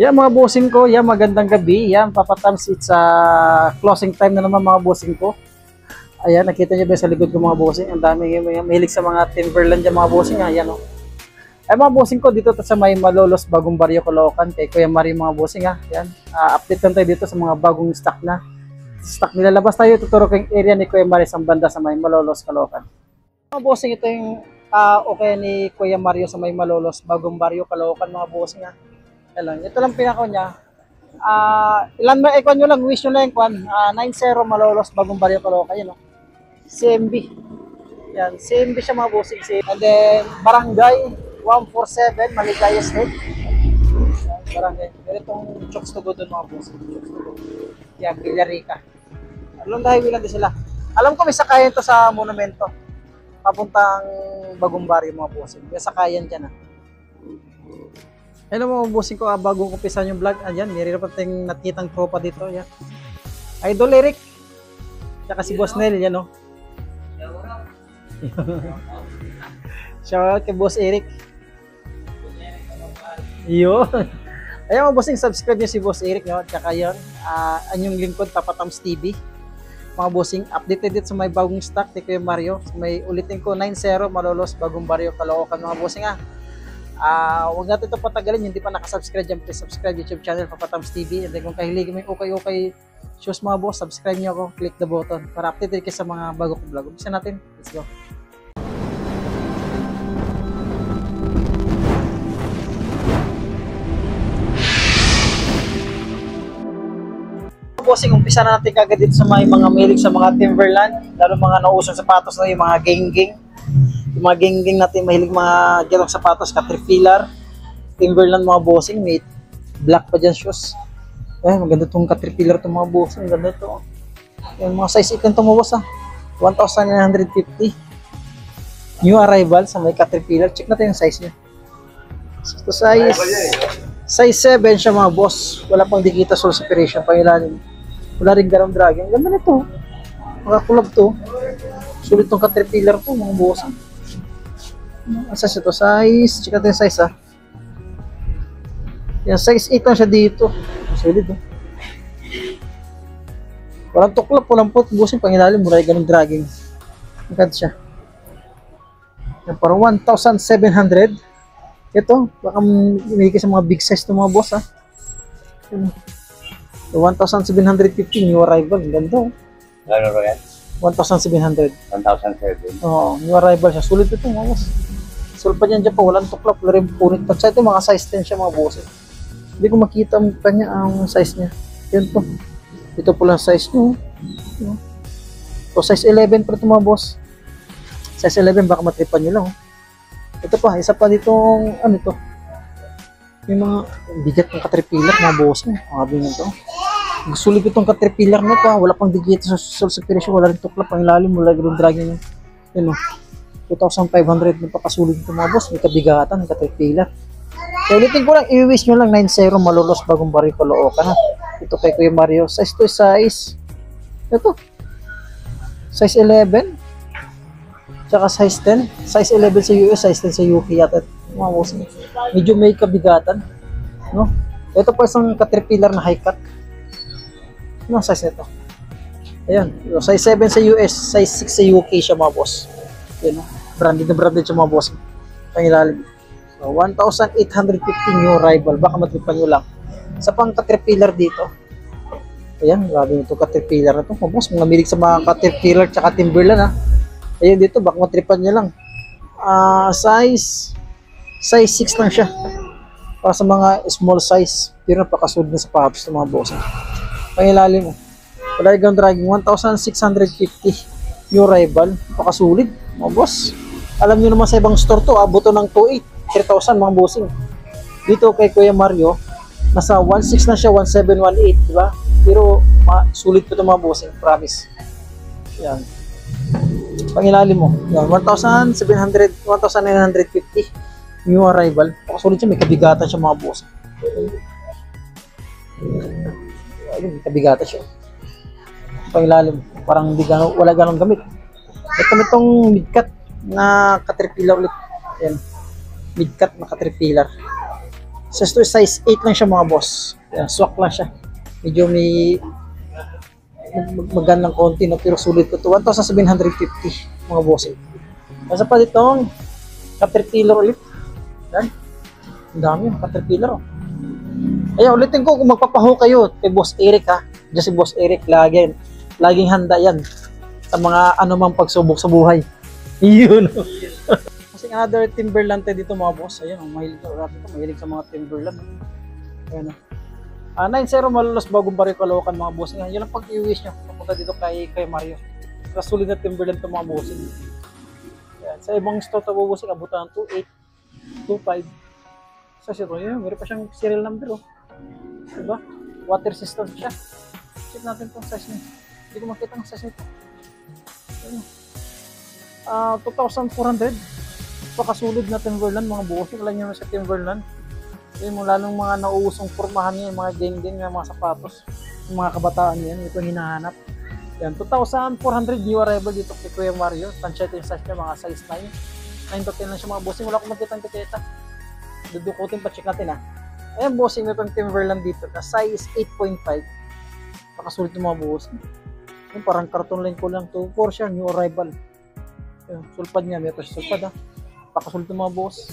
Yan mga bossing ko, yan magandang gabi. Yan papatams it's closing time na naman mga bossing ko. Ayan, nakita niyo ba sa likod ko mga bossing? Ang dami mahilig sa mga timberland dyan mga bossing. Ayan o. Ay mga bossing ko, dito sa may Malolos, Bagong Barrio, Caloocan. Kay Kuya Mario mga bossing ha. Ayan, update lang tayo dito sa mga bagong stock na. Stock nilalabas tayo, tuturo ko yung area ni Kuya Mario sa banda sa may Malolos, Caloocan. Mga bossing, ito yung okay ni Kuya Mario sa may Malolos, Bagong Barrio, Caloocan mga bossing ha. Ayan, ito lang pinako niya. Ilan ba ikon nyo lang, wish nyo lang kwan. 90 Malolos, Bagong Barrio, Caloocan. Yan o. CMB. Yan, CMB siya mga bossing. And then, Barangay 147, Maligaya State. Yan, Barangay. Ganitong chokes to go doon mga bossing. Yan, Villarica. Along the highway lang din sila. Alam ko may sakayan to sa monumento. Papuntang Bagong Barrio mga bossing. May sakayan dyan ha. Hello mga bossing ko, bago kumpisan yung vlog, ayan, meron pa tayong nakitang tropa dito, yan. Idol Eric, tsaka si Boss Nel, yan o. Shout out kay Boss Eric. Yun. Ayan mga bossing, subscribe nyo si Boss Eric, no? Tsaka yan, anyong lingkod, Papatams TV. Mga bossing, updated dito sa may bagong stock ni Kuya Mario. May ulitin ko, 90 Malolos, Bagong Barrio, Caloocan mga bossing ha. Huwag natin ito patagalin, hindi pa nakasubscribe dyan, please subscribe YouTube channel Papatams TV. And then kung kahiligin mo yung okay shows mga boss, subscribe nyo ako, click the button para updated kayo sa mga bago kong vlog. Umpisa natin, let's go. Bossing, umpisa na natin kagad dito sa mga milig sa mga timberland, lalo mga nausong sapatos na yung mga geng-geng. Yung mga geng-geng natin, mahilig mga ganong sapatos, Caterpillar, Timberland mga bossing, may black pa dyan shoes. Eh, maganda itong Caterpillar itong mga bossing, maganda ito. Yung mga size 8 itong mga boss ha, 1,950. New arrival sa may Caterpillar, check natin yung size niya. So, size 7 siya mga boss, wala pang dikita soul separation, pangilalim. Wala rin garang dragging, ganda nito. Mga kulab to. Sulit itong Caterpillar to mga bossing. Ang size ito, check natin yung size ha. Yan, size 8 lang siya dito. Solid oh. Walang tuklap, walang pot, busin, pangilalim, mura yung ganun dragging. Magkad siya. Yan, parang 1,700. Ito, baka may sa mga big size ng mga boss ha. 1,750 new arrival, ganda oh. Ano ba yan? 1,700. 1,007. Oo, new arrival siya. Sulit ito mga boss. Sulit pa dyan pa, walang tuklap, wala rin punit. Pag sa ito, mga size 10 siya mga boss. Hindi ko makita ang kanya, ang size niya. Yan to. Ito po lang size niyo. So, size 11 pa ito mga boss. Size 11, baka matripan nyo lang. Ito pa, isa pa ditong, ano ito? May mga bigat ng Caterpillar mga boss. Mga bingan to. Sulit itong Caterpillar na pa, wala pang digit sa soul separation, wala rin tuklap, ang ilalim, wala rin dragging. Yun o, 2,500 na pakasulit ito mga boss, may kabigatan ng Caterpillar. So ulitin ko lang, i-wish nyo lang 90 Malolos, Bagong Barrio, Caloocan ha. Ito kay Kuya Mario, size to size, ito, size 11, tsaka size 10, size 11 sa US, size 10 sa UK yata, mga boss, medyo may kabigatan, no? Ito pa isang Caterpillar na high cut. Ano ang size nito? Ayan, size 7 sa US, size 6 sa UK siya mga boss. Ayan, branded na branded siya mga boss. Pangilalim. So, 1,850 new arrival. Baka matripan nyo lang. Sa pang Caterpillar dito. Ayan, grabe nito Caterpillar na ito. Mga boss, mga milig sa mga Caterpillar tsaka Timberland ha. Ayan dito, baka matripan nyo lang. Size 6 lang siya. Para sa mga small size. Pero napakasunod na sa pahabs ng mga boss. Pangilalim mo. Wala yung dragging 1,650 new arrival. Napakasulit mga boss. Alam nyo naman sa ibang store to, abuto ng 2,800, 3,000 mga bossing. Dito kay Kuya Mario, nasa 1,600 na siya, 1,718, diba? Pero sulit po ito mga bossing, promise. Yan. Pangilalim mo. Yan, 1,700, 1,950 new arrival. Napakasulit siya, may kabigatan siya mga bossing. Ayun, kabigatan siya. Pangilalim, parang hindi gano, wala ganong gamit. Ito itong midcut na Caterpillar ulit. Ayan, midcut na Caterpillar. Size 8 lang siya mga boss. Yan, swak lang siya. Medyo may magandang konti, no? Pero sulit ko to. 1,750 mga boss. Kasi pa ditong Caterpillar ulit. Yan. Ang dami yung Caterpillar. Oh. Ayan, ulitin ko kung magpapaho kayo kay Boss Eric ha. Diyan si Boss Eric, laging handa yan sa mga anumang pagsubok sa buhay. Yun. Kasi another Timberland dito mga boss. Ayan, mahilig sa mga Timberland. Ayan. 9-0 Malolos Bagong Barrio Caloocan mga boss. Yan ang pag-i-wish nyo. Papunta dito kay Mario. Kasulid na Timberland ito mga boss. Ayan. Sa ibang store ito boss, abutan ng 2825. Sa zero yun, meron pa siyang serial number. Oh. Diba? Water resistant siya. Check natin itong size niya. Hindi ko makita ang size nito. 2,400. Pakasulid na Timberland mga boss. Alam nyo na sa Timberland. Yung lalong mga nauusong formahan niya, mga ding-ding, mga sapatos. Yung mga kabataan yan, ito hinahanap. Yan, 2,400 new arrival dito kay Kuya Mario. Tansya ito yung size niya, mga size 9. 9 to 10 lang siya mga bossing. Wala akong makita ang tiketa. Dudukutin pa, check natin ha. Ayan bossing, may pang Timberland dito na size 8.5. Pakasulit yung mga bossing. Yung parang carton line ko lang to. For sure, new arrival. Ayan, sulpad niya, may ito siya sulpad ha. Pakasulit yung mga boss.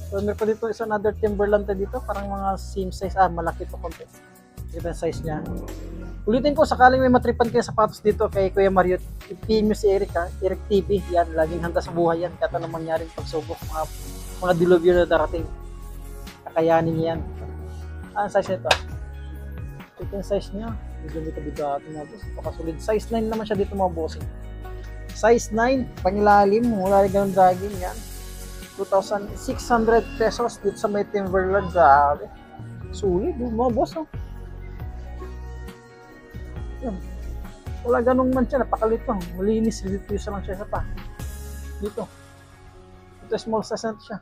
So, meron pa dito isa another Timberland dito. Parang mga same size. Malaki to konti. Ito yung size niya. Ulitin ko, sakaling may matripan kayo sapatos dito kay Kuya Mario, i-PM nyo si Eric ha. Eric TV. Yan, laging handa sa buhay yan. Kata na mangyaring pagsubok. Mga diluvyo na darating. Kakayanin niya yan. Ang size nito. Ito yung size niya. Medyo dito mga boss. Pakasulit. Size 9 naman siya dito mga bossing. Size 9. Pangilalim. Wala rin ganun dragging yan. 2,600 pesos dito sa may Timberland. Grabe. Sulit mga boss. Oh. Yan. Wala ganung mancha. Napakalit lang. Malinis. Reduce lang siya sa pa. Dito. Ito small size na siya.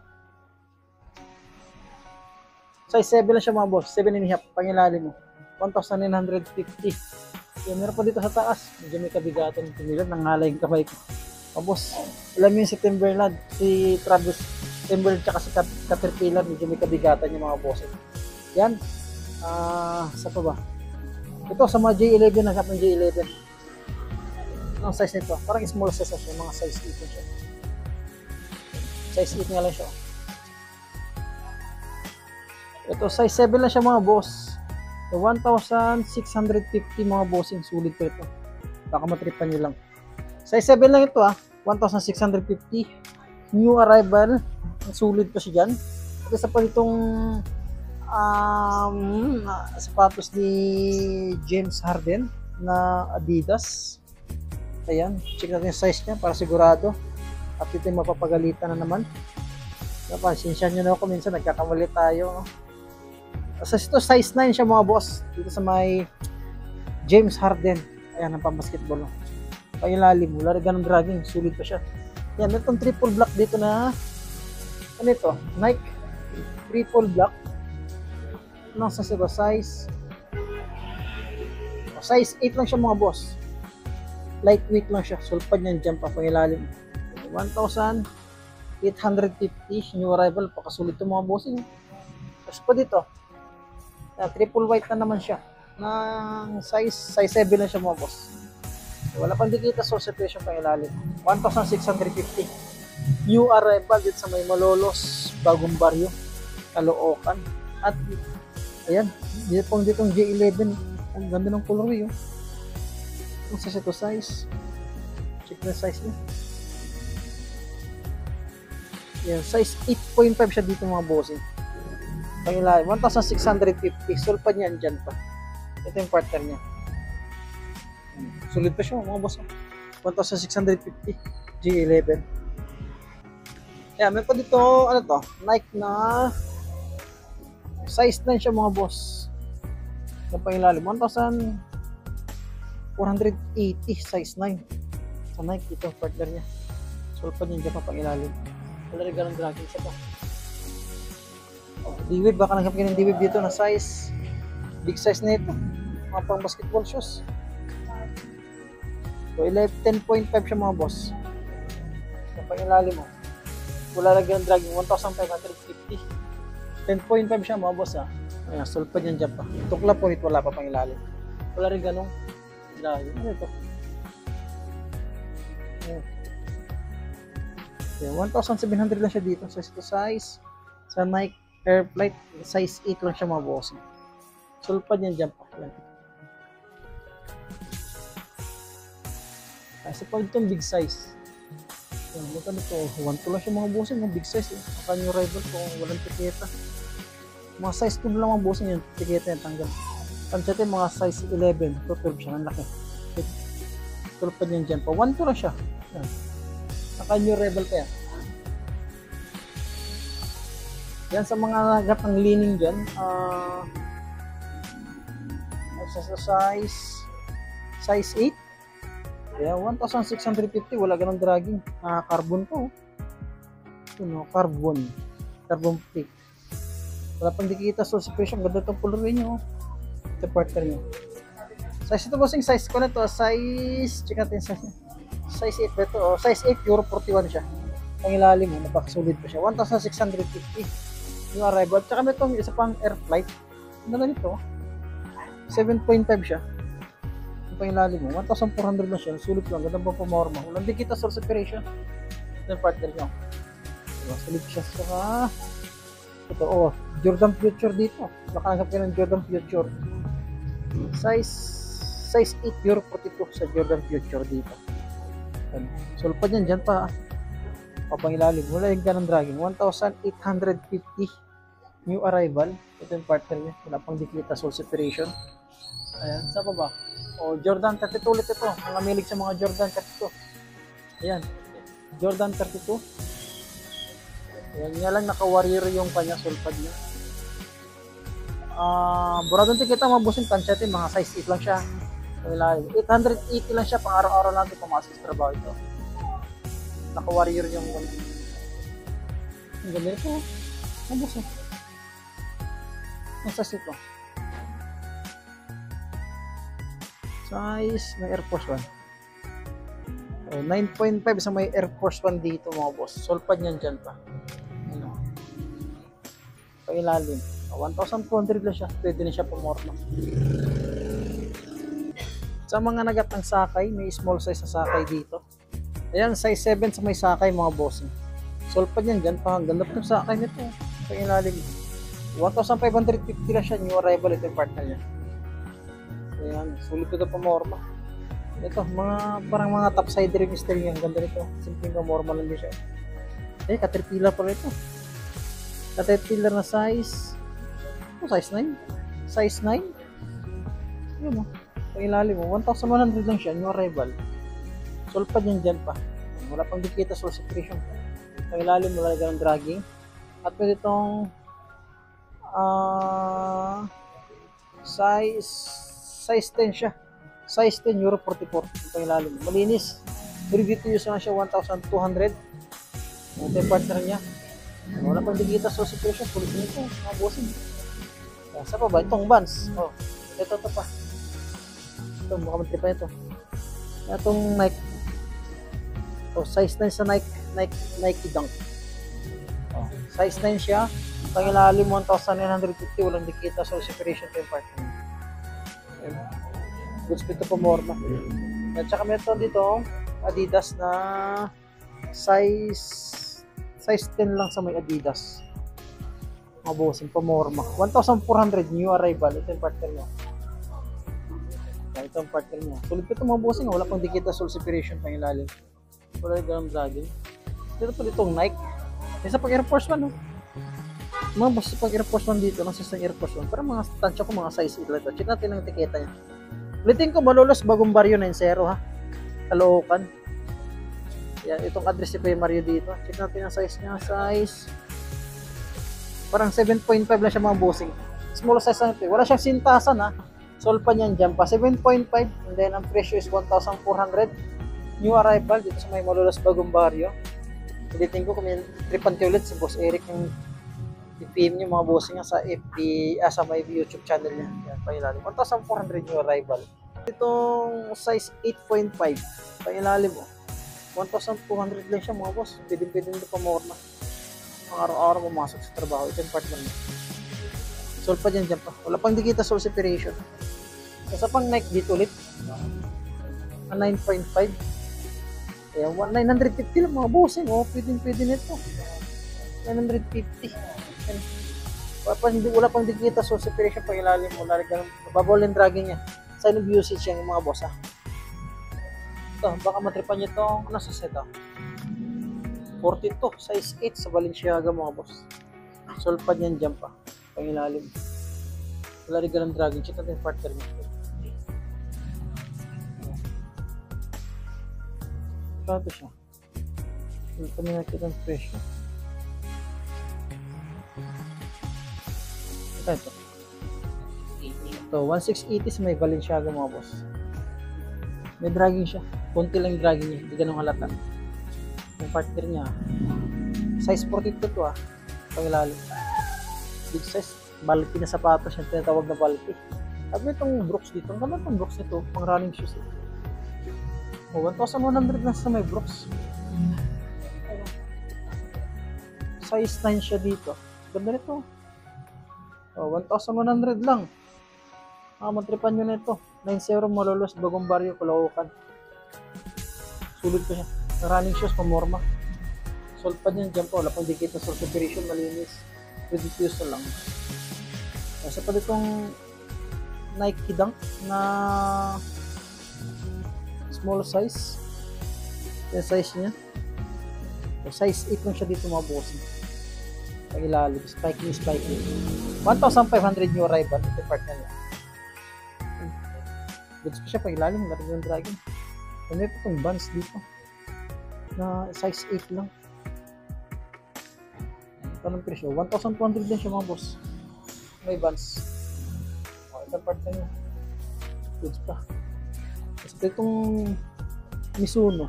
Size 7 lang siya mga boss. 7.5. Pangilalim mo. 1,950. Yan, meron pa dito sa taas. Medyo may kabigatan. Timberland. Nangalay yung kamay ko. Mga boss. Alam yun si Timberland. Si Travis Timberland tsaka si Caterpillar. Medyo may kabigatan yung mga boss. Yan. Sa pa ba? Ito sa mga J11. Nagkap ng J11. Ang size nito. Parang small size siya. Mga size 8 siya. Size 8 nga lang siya. Ito, size 7 lang siya mga boss. So, 1,650 mga bossing. Sulit ko ito. Baka matripan nyo lang. Size 7 lang ito 1,650. New arrival. Sulit pa siya dyan. At isa pa itong sapatos ni James Harden na Adidas. Ayan. Check natin yung size niya para sigurado. At ito yung mapapagalitan na naman. Pansensya nyo na ako. Minsan nagkakamali tayo. So, ito size 9 siya mga boss. Dito sa may James Harden. Ayan, ang pambasketball. Pangilalim. Wala rin ganun dragging. Sulit pa siya. Yan, itong triple block dito na ano ito? Nike triple block. Nasa siya ba? Size 8 lang siya mga boss. Lightweight lang siya. Sulpad niyan dyan pa. Pangilalim. 1,850. New arrival. Pakasulit ito mga bossing. Tapos pa dito. Triple white na naman siya ng size 7 na siya mga boss. Wala pang dikita so situation pang ilalim. 1,650 new arrival dito sa may Malolos Bagong Barrio Caloocan. At ayan, dito pong ditong J11. Ang ganda ng colorway ang size ito size. Check na size niya. Yan, size 8.5 siya dito mga bossing. Pangilalim, 1,650. Sulpad niya andyan pa. Ito yung partner niya. Sulit pa siya mga boss. 1,650. G11. Kaya may pa dito, ano to? Nike na size 9 siya mga boss. Yung pangilalim, 1,480 size 9. Sa Nike, ito partner niya. Sulpad niya dyan pa pangilalim. Wala rin ganun dragging siya pa. D-Wave, baka nagkapin ng D-Wave dito na size. Big size na ito. Mga pang basketball shoes. So, 10.5 siya mga boss. Sa pangilalim mo. Wala lang yung dragging, 1,550. 10.5 siya mga boss ha. Ayan, sulpad yan dyan pa. Tukla po ito, wala pa pang ilalim. Wala rin ganong ilalim. Ano ito? Ayan. Ayan, 1,700 lang siya dito. Size to size. Sa Nike Air Flight, size 8 lang siya mga boss. Sulpad yan dyan pa. Ayan. Kasi pag itong big size. Ayan, magkano ito? 1 lang siya mga boss. Yung big size. Baka yung rival ko, walang tiketa. Mga size 2 lang mga boss yung tiketa yung tanggal. Pansyate mga size 11 to 12 siya, ang laki. Sulpad yan dyan pa. 1 lang siya. Ayan. Naka-new rebel pa yan. Yan sa mga nagat ng leaning dyan. Size 8. Kaya 1,650. Wala ganang dragging. Carbon to. Ano, carbon. Carbon plate. Wala pang dikita sa suspension. Ganda itong color nyo. Ito partner nyo. Size ito bossing. Size ko na ito. Size. Check natin size. Size 8 ba ito? Size 8 Euro 41 siya. Ang ilalim mo. Napakasolid pa siya. 1,650. Yung arrival. Tsaka may itong isa pang air flight. Ano na nito? 7.5 siya. Yung pang ilalim mo. 1,400 lang siya. Sulit lang. Ganda ba pamorma? Walang dikita source separation. Ito yung partner nyo. Sulit siya. Saka ito. Jordan Future dito. Nakanagap kayo ng Jordan Future. Size 8 Euro 42 sa Jordan Future dito. Sulpad yan dyan pa. Papangilalim. Wala yung ganang dragging. 1,850 new arrival. Ito yung partner niya. Wala pang dikita soul separation. Ayan. Saan pa ba? Jordan 32 ulit ito. Mga milig sa mga Jordan 32. Ayan. Jordan 32. Ayan. Nga lang naka-warrior yung kanya sulpad niya. Buradong tikita mga busing tansyate. Mga size 8 lang siya. 880 lang siya. Pang araw-araw natin pumasok sa trabaho ito. Naka-warrior yung ang ganda ito. Ang busing. Ang size ito. Size may Air Force 1. 9.5 sa may Air Force 1 dito mga boss. Sulpad niyan dyan pa. Ano? Pailalim. 1,200 lang siya. Pwede na siya pumorma. Sa mga nagat ng sakay, may small size sa sakay dito. Ayan, size 7 sa may sakay mga boss. Sulpad yan dyan pa. Ganda po ng sakay nito. Pailalim. 1,550 lang siya. New arrival. Ito yung partner niya. Ayan, sulit ito pamorma. Ito, parang mga topsider yung style niya. Ang ganda nito. Simpleng pamorma lang din siya. Caterpillar pala ito. Caterpillar na size. Size 9. Size 9. Ayan mo. Pangilalim mo. 1,100 lang siya. New arrival. Sulpad yan dyan pa. Wala pang dikita soul separation. Pangilalim wala ganang dragging. At pwede itong size 10 siya. Size 10 Euro 44. Pangilalim. Malinis. Ready to use na siya 1,200. Ito yung partner niya. Wala pang dikita soul separation. Kulit nito. Mga bossing. Sa pa ba? Itong Vans. Ito pa. Ito, mukha pa ito. Itong Nike. Size 9 sa Nike Dunk. Size 9 siya. Pangilalim 1,950. Walang dikita soul separation ito yung partner. Goods pito po morma. At saka meron dito Adidas na size 10 lang sa may Adidas. Mabusin pa morma. 1,400 new arrival. Ito yung partner niya. Ito yung partner niya. Sulit pa ito mga bossing. Wala pang dikita soul separation pang ilalim. Wala ganang dragging. Dito po ditong Nike. Isa pang Air Force 1. Mga boss pang Air Force 1 dito. Nasa isang Air Force 1. Pero mga tansya ko mga size 8 ito. Check natin ang etiketa niya. Ulitin ko Malolos Bagong Barrio 90 ha. Caloocan. Yan. Itong address ni Kuya Mario dito. Check natin ang size niya. Size parang 7.5 lang siya mga bossing. Small size lang ito. Wala siyang sintasan ha. Solpa niyan dyan pa. 7.5 and then ang presyo is 1,400. New arrival dito sa may Malolos Bagong Barrio. Ulitin ko kung may tripante ulit si Boss Eric yung i-PM niyo mga bossing sa FB, sa may YouTube channel niya. Yan, pailalim. 1,400 new arrival. Itong size 8.5. Pailalim mo. 1,200 lang siya mga boss. Pwede nito pa morma. Ang araw-araw pumasok sa trabaho. Ito yung partner niya. Sol pa dyan pa. Wala pang di kita soul separation. Isa pang Nike dito ulit. 9.5. Kaya 950 lang mga bossing. Oh, pwede nito. 950. Wala pang di kita soul separation pag ilalim mo. Baball and dragging niya. Sign of usage yan yung mga boss ha. Ito, baka matripan nyo ito. Ano sa seta? 42, size 8 sa Balenciaga mga boss. Solpad yan dyan pa. Pangilalim. Wala rin ganang dragging. Check natin yung partner nyo. Ito siya. Ito may nakita ang presyo. Ito. Ito, 1680 sa may Balenciaga mga boss. May dragging siya. Konti lang yung dragging niya. Hindi ganun halata. Yung partner niya. Size 42 to ah. Pangilalim. Big size. Bulky na sapatos. Yung tinatawag na bulky. Sabi itong Brooks dito. Ang ganda itong Brooks nito. Pang running shoes. Oh, 1,100 lang sa may Brooks. Size 9 siya dito. Ganda nito. Oh, 1,100 lang. Matripan nyo na ito. 9-0 Malolos, Bagong Barrio, Caloocan. Sulit ko siya. Running shoes, pamorma. Sold pa dyan dyan po. Wala pang dikit na soul separation, malinis. Ready to use lang. Kasi pa ditong Nike Dunk na small size. Yung size niya. So, size 8 lang siya dito mga bossing. Pag ilalim. Spiky. 1,500 new arrival. Ito part na niya. Goods pa siya pag ilalim, lari yung dragon. And may itong bands dito na size 8 lang. Anong presyo? 1,200 din siya mga boss. May bands. Itong part na niya. Goods pa. Tapos itong Mizuno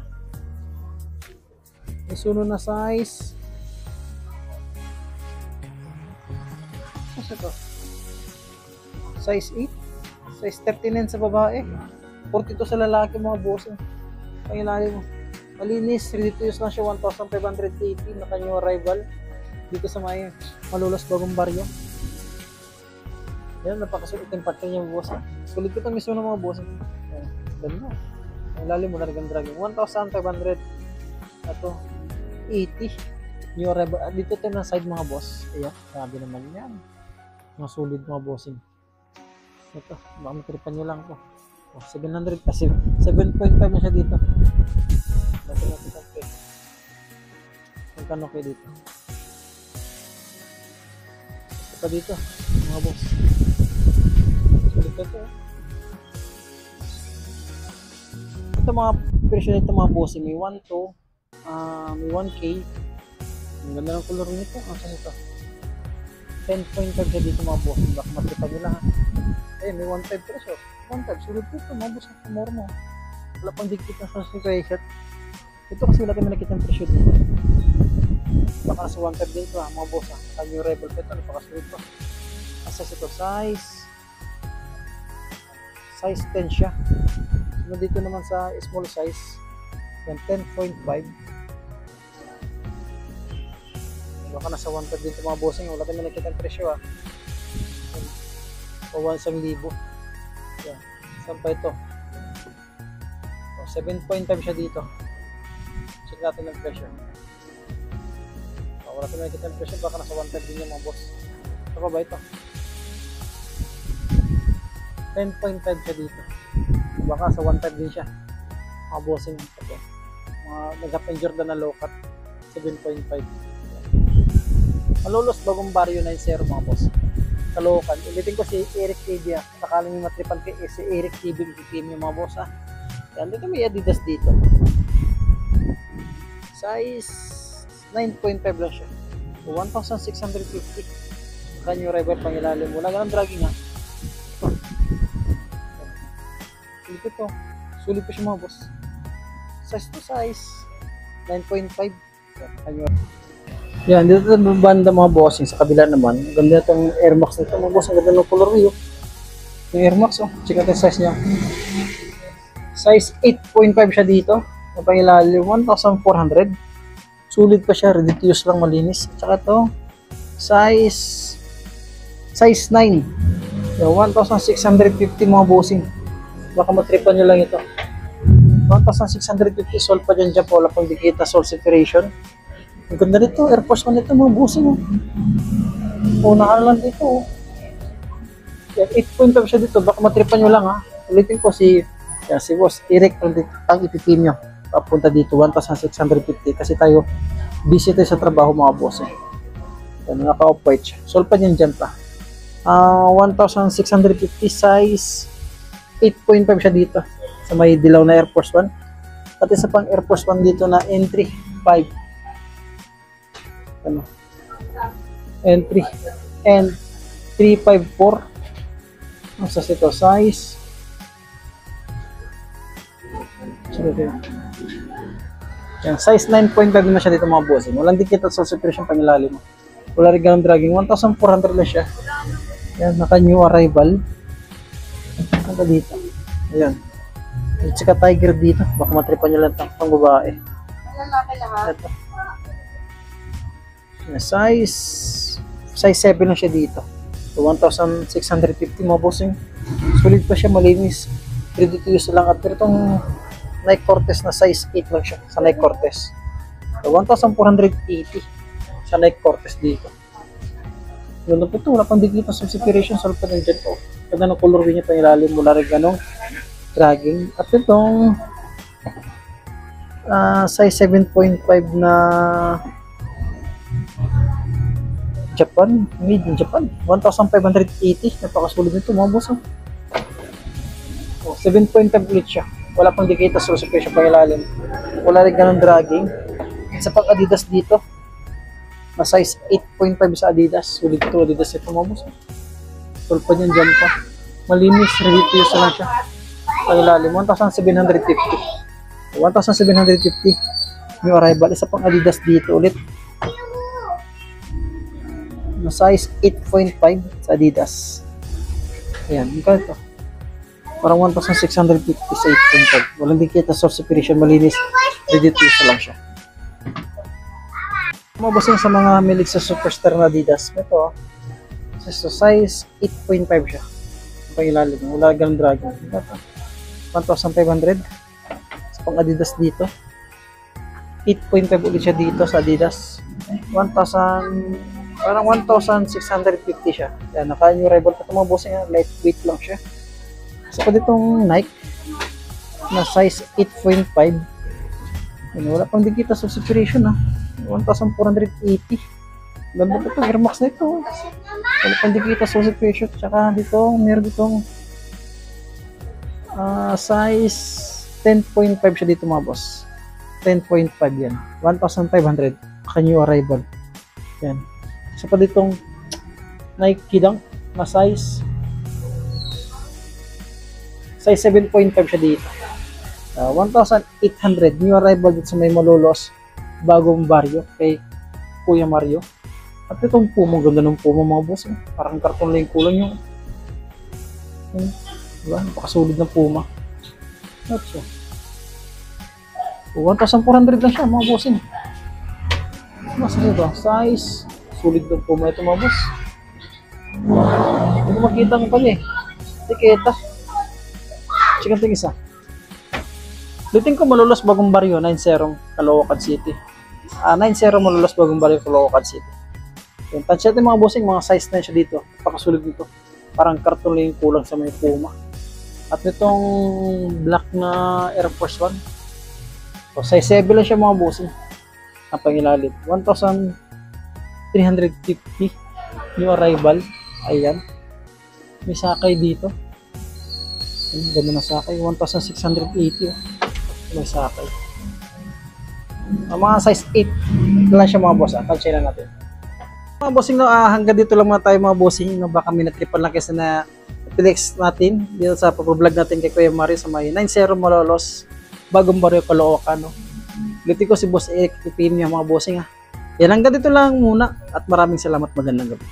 na size. Ano ito? Size 8. Size 39 sa babae. 42 sa lalaki mga boss. Pangilalim mo. Malinis. Ready to use lang siya. 1,580 na kanyang arrival. Dito sa may Malolos, Bagong Barrio. Yan. Napakasulit yung partner niya mga boss. Sulit ko itong Mizuno mga boss. Yan. Ganda. Pangilalim mo na rin dragging. 1,500. Ito. 80. New arrival. Dito ito na side mga boss. Ayan. Grabe naman yan. Mga solid mga bossing. Ito, baka matripan nyo lang ito. Oh, 700 kasi 7.5 na siya dito. Basta natin ang presyo. Magkano kayo dito? Ito dito, mga boss. Sulit ito. Ito mga presyo nito mga boss. May 1 to, may 1K. Ang ganda ng color nito. Ang saan ito? 10.5 siya dito mga boss. Baka matripan nyo lang ha. Ayun, may 1.5 presyo. 1.5, sulit dito, mabos ang pamor mo. Wala pang dikit na sa situation. Ito kasi wala kami nakita ng presyo dito. Baka nasa 1.5 din ito ha, mga boss ha. Kanyo rebel pa ito, napakasulit pa. Asas ito, size 10 siya. So, dito naman sa small size, yan, 10.5. Baka nasa 1.5 din ito mga bossing, wala kami nakita ng presyo ha. O 1,000. Yan. Saan pa ito? O, 7.5 siya dito. Check natin ang presyo. O, wala tayo nakikita ang presyo. Baka nasa 1.5 din yung mga boss. Ito pa ba ito? 10.5 siya dito. O, baka sa 1.5 din siya. Mga bossing. Ito. Mga nag-up Jordan na low cut. 7.5. Malolos, Bagong Barrio 9-0 mga boss. Caloocan. Ulitin ko si Eric TV ha. Sakaling matripan kay si Eric TV yung mga boss ha. Yan, dito may Adidas dito. Size 9.5 lang siya. 1,650. Kanyo rival pang ilalim. Wala ganang dragging ha. Sulit ito. Sulit pa siya mga boss. Size to size 9.5. Kanyo. Yan, dito sa banda mga bossing, sa kabila naman, ganda itong Air Max nito mga boss, ang ganda ng color nyo. Yung Air Max, oh, check natin size niya. Size 8.5 siya dito, ang pangilalim, 1,400. Sulit pa siya, ready to use lang, malinis. At saka to, size 9. So, 1,650 mga bossing. Baka matripan nyo lang ito. 1,650 sol pa dyan po. Wala pang dikita, sol separation. Ang ganda nito, Air Force 1 ito mga bossing. Unahan lang dito. Yan, 8.5 siya dito. Baka matripan nyo lang ha. Ulitin ko si boss Eric ang ipipin nyo. Papunta dito, 1,650. Kasi tayo, busy tayo sa trabaho mga bossing. Yan, naka-off-white siya. Sol pa dyan pa. 1,650 size 8.5 siya dito sa may dilaw na Air Force 1 at isa pang Air Force 1 dito na entry 5 ano entry and 354 ang sa ito size yan, size 9.5 na siya dito mga bossing. Walang dikit at sa separation pang ilalim. Wala rin ganang dragging. 1,400 lang siya. Yan, naka new arrival. Ano dito? Ayan. At saka tiger dito. Baka matripan nyo lang pang babae. Ito. Yan, size 7 lang siya dito. So, 1,650 mga bossing. Sulit pa siya, malinis. Ready to use lang. At pero itong Nike Cortez na size 8 lang siya sa Nike Cortez. So, 1,480 sa Nike Cortez dito. Yun na po ito, wala pang dikita sa separation, sa lupad ng jet po. Ganda ng color niya pang ilalim, wala rin ganong dragging. At itong size 7.5 na Japan, made in Japan, 1,580. Napakasulit nito mga boss. 7.5 ulit siya. Wala pang dikita sa separation pang ilalim. Wala rin ganong dragging. Sa pang Adidas dito, na size 8.5 sa Adidas. Sulit ito, Adidas ito mga boss. Tulpa niyan dyan pa. Malinis, ready to use lang siya. Ang ilalim, 1,750. 1,750. New arrival. Isa pang Adidas dito ulit. Na size 8.5 sa Adidas. Ayan, ikaw ito. Parang 1,650 sa 8.5. Walang dikita, source separation, malinis. Ready to use lang siya. Mabasing sa mga milig sa superstar na Adidas. Ito, so size 8.5 siya. Ang ilalim, wala ganang dragon. 1,500 sa pang Adidas dito. 8.5 ulit siya dito sa Adidas. 1,000, parang 1,650 siya. Yan, naka-new rival pa ito mga bossing. Lightweight lang siya. So, pa ditong Nike na size 8.5. Wala pang dikita sa separation ha. 1,480. Ganda po ito, Air Max na ito. Wala pang dikita sa separation. Tsaka dito, meron ditong size 10.5 siya dito mga boss. 10.5 yan. 1,500. Ka-new arrival. Yan. So pa ditong Nike Dunk na size 7.5 siya dito. 1,800. New arrival dito sa may Malolos. Bagong baryo kay Kuya Mario. At itong Puma, ganda ng Puma mga boss. Parang karton lang yung kulang yung diba? Napakasulid ng Puma. That's so. 1,400 lang siya mga boss. Mas ito, size sulit ng Puma ito mga boss. Hindi ko makita ng pala tiketa. Chicken ting isa. Luting ko Malolos Bagong Baryo, 9-0 Caloocan City. 9-0 Malolos Bagong Baryo, Caloocan City. Yung tansya mga bossing, mga size na siya dito. Napakasulit dito. Parang karton lang yung kulang sa may Puma. At nitong black na Air Force 1. So, size 7 lang siya mga bossing. Napangilalim. 1,350 new arrival. Ayan. May sakay dito. Ganda na sakay. 1,680. May sakay. Mga size 8 lang siya mga boss. Tansya na natin. Mga bossing, no, hanggang dito lang muna tayo mga bossing. No, baka minatripan lang kasi na flex natin dito sa pag-vlog natin kay Kuya Mario sa may 9-0 Malolos Bagong Baryo, Caloocan. No? Luti ko si Boss Eric, ipin niya mga bossing ha. Yan, hanggang dito lang muna at maraming salamat, magandang gabi.